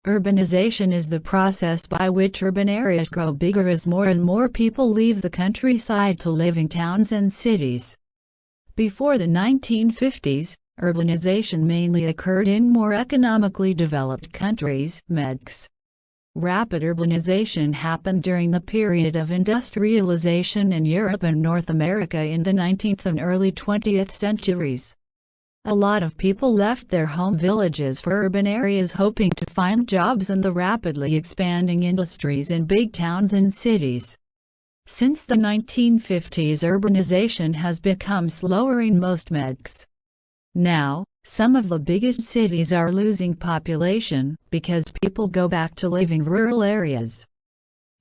Urbanization is the process by which urban areas grow bigger as more and more people leave the countryside to live in towns and cities. Before the 1950s, urbanization mainly occurred in more economically developed countries, MEDCs. Rapid urbanization happened during the period of industrialization in Europe and North America in the 19th and early 20th centuries. A lot of people left their home villages for urban areas hoping to find jobs in the rapidly expanding industries in big towns and cities. Since the 1950s, urbanization has become slower in most MEDCs. Now, some of the biggest cities are losing population because people go back to living rural areas.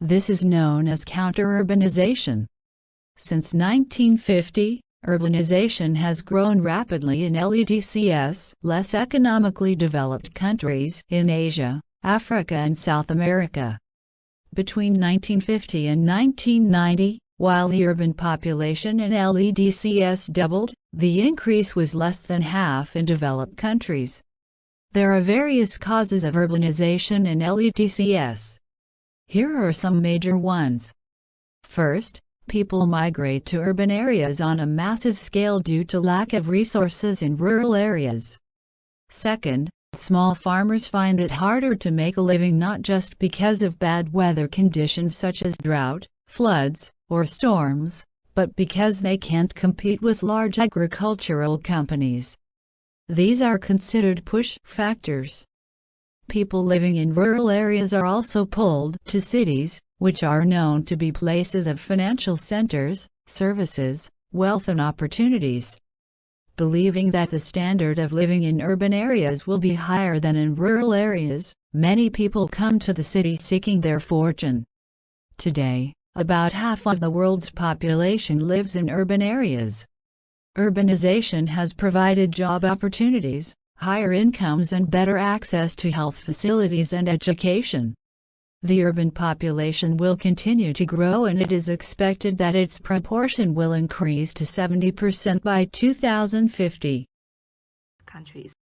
This is known as counter-urbanization. Since 1950, urbanization has grown rapidly in LEDCs, less economically developed countries, in Asia, Africa and South America. Between 1950 and 1990, while the urban population in LEDCs doubled, the increase was less than half in developed countries. There are various causes of urbanization in LEDCs. Here are some major ones. First, people migrate to urban areas on a massive scale due to lack of resources in rural areas. Second, small farmers find it harder to make a living not just because of bad weather conditions such as drought, floods, or storms, but because they can't compete with large agricultural companies. These are considered push factors. People living in rural areas are also pulled to cities, which are known to be places of financial centers, services, wealth and opportunities. Believing that the standard of living in urban areas will be higher than in rural areas, many people come to the city seeking their fortune. Today, about half of the world's population lives in urban areas. Urbanization has provided job opportunities, higher incomes and better access to health facilities and education. The urban population will continue to grow and it is expected that its proportion will increase to 70% by 2050. Countries.